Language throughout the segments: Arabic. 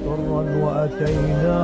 طرا وأتينا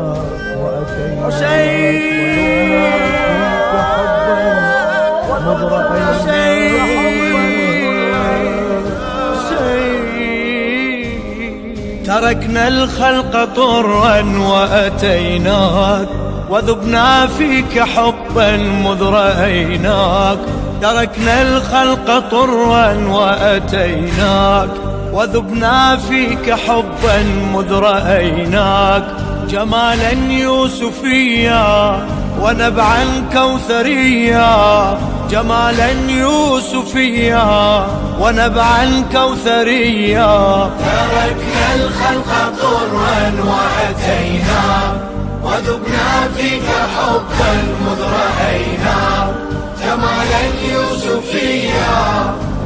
تركنا الخلق طرا وأتيناك وذبنا فيك حبا مذ رأيناك. تركنا الخلق طرا وأتيناك وذبنا فيك حبا مذ رأيناك. جمالا يوسفيا ونبعا كوثريا، جمالا يوسفيا ونبعا كوثريا. تركنا الخلق طرا وأتيناك وذبنا فيك حبا مذ رأيناك. جمالا يوسفيا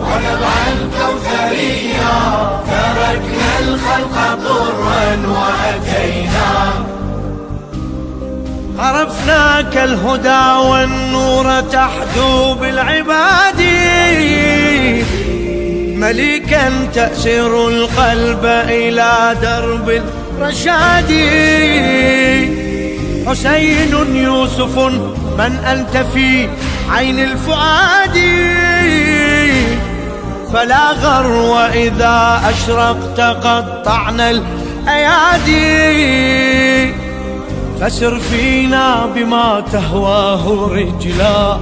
ونبعا كوثريا. تركنا الخلق طرا وأتيناك. عرفناك الهدى والنور تحدو بالعباد، مليكا تأسر القلب إلى درب الرشاد. حسين يوسف من أنت في عين الفؤاد، فلا غرو إذا أشرقت قطعنا الأيادي. فسر فينا بما تهواه رجلاك،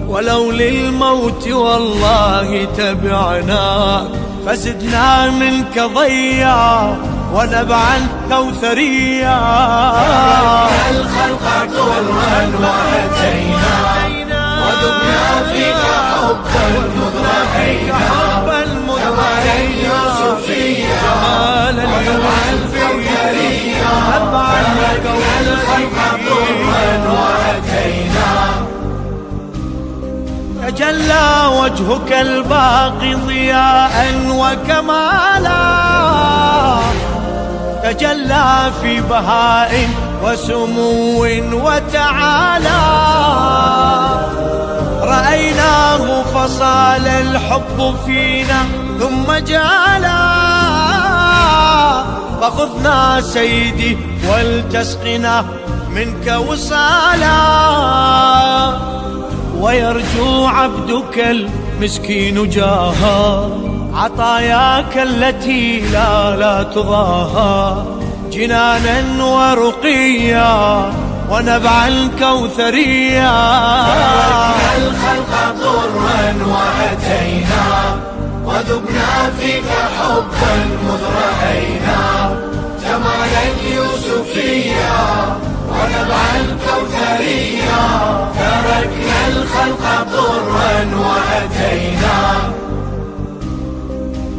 ولو للموت والله تبعناك. فزدنا منك ضيا ونبعا كوثريا. تركنا الخلق طرا وأتيناك وذبنا فيك حبا مذ رأيناك. جمالا يوسفيا ونبعا كوثريا. تركنا الخلق طرا وأتيناك. تجلى وجهك الباقي ضياء وكمالا، تجلى في بهاء وسمو وتعالى. رأيناه فصال الحب فينا ثم جالا. فخذنا سيدي ولتسقنا منك وصالا. ويرجو عبدك المسكين جاها عطاياك التي لا تضاها. جنانا ورقيا ونبعا كوثريا. تركنا الخلق طرا وأتيناك وذبنا فيك حبا مذ رأيناك. جمالا يوسفيا ونبعا كوثريا. تركنا الخلق طرا وأتيناك.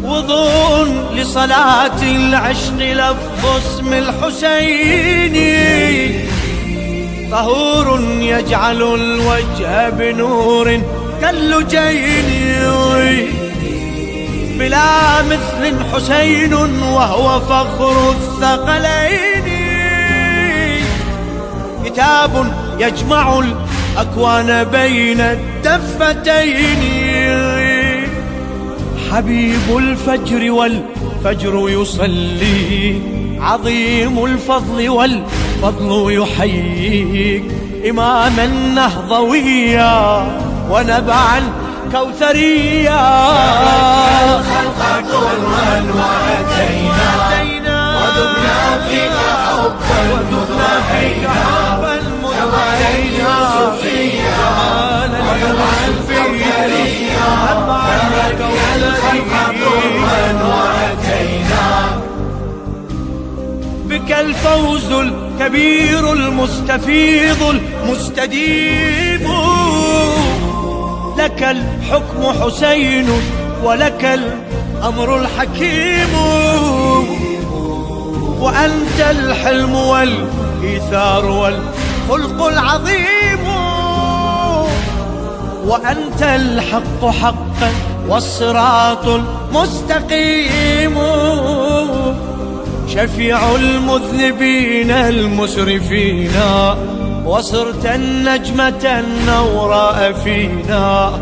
وضوء لصلاة العشق لفظ اسم الحسين، طهور يجعل الوجه بنور كاللجين. بلا مثل حسين وهو فخر الثقلين. كتاب يجمع الأكوان بين الدفتين. حبيب الفجر والفجر يصلي، عظيم الفضل والفضل يحييك. إماما نهضويا ونبعا كوثريا. تركنا الخلق طرا وأتيناك وذبنا فيك حبا مذ رأيناك. جمالا يوسفيا ونبعا كوثريا. تركنا الخلق طرا وأتيناك. بك الفوز الكبير المستفيض المستديم. لك الحكم حسين ولك الأمر الحكيم. وأنت الحلم والإيثار والخلق العظيم. وأنت الحق حقا والصراط المستقيم. شفيع المذنبين المسرفين، وصرت النجمة النوراء فينا.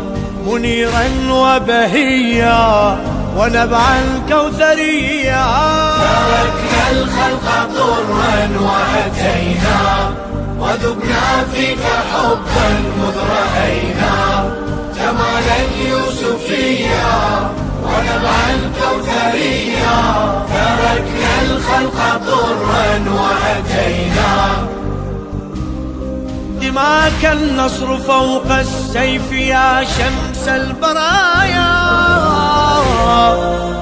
منيرا وبهيا ونبعا كوثريا. تركنا الخلق طرا وأتينا وذبنا فيك حبا مذ رأينا جمالا يوسفيا ونبعا كوثريا تركنا الخلق طرا وأتينا دماك النصر فوق السيف يا شمس البرايا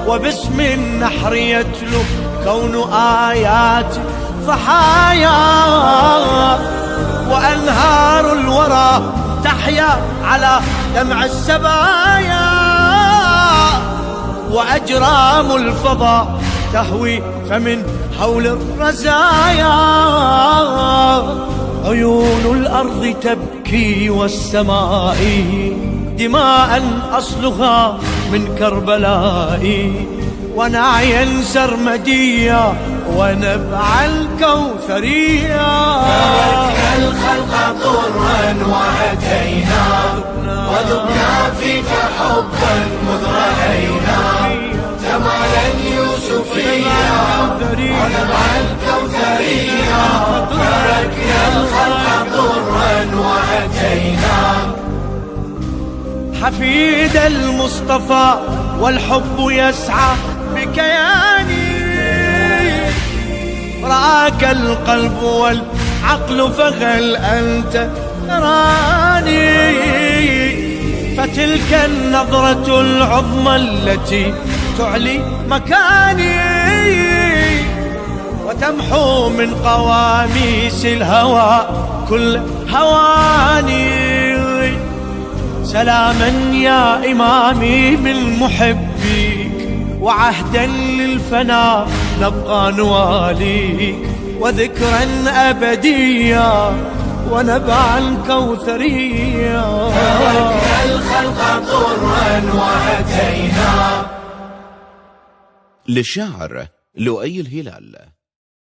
وباسم النحر يتلو كون آيات ضحايا وأنهار الورى تحيا على دمع السبايا وأجرام الفضاء تهوي فمن حول الرزايا عيون الأرض تبكي والسماء دماء أصلها من كربلاء ونعيا سرمديا ونبع الكوثريا تركنا الخلق طرا وأتينا وذبنا فيك حبا مذ رأينا جمالا يوسفيا ونبع الكوثريا تركنا الخلق طرا وأتينا حفيد المصطفى والحب يسعى بكياني رآك القلب والعقل فهل أنت تراني فتلك النظرة العظمى التي تعلي مكاني وتمحو من قواميس الهوى كل هواني سلاما يا إمامي من محبيك وعهدا للفناء نبقى نواليك وذكرا أبديا ونبعا كوثريا تركنا الخلق طرا وأتينا. للشاعر لؤي الهلال.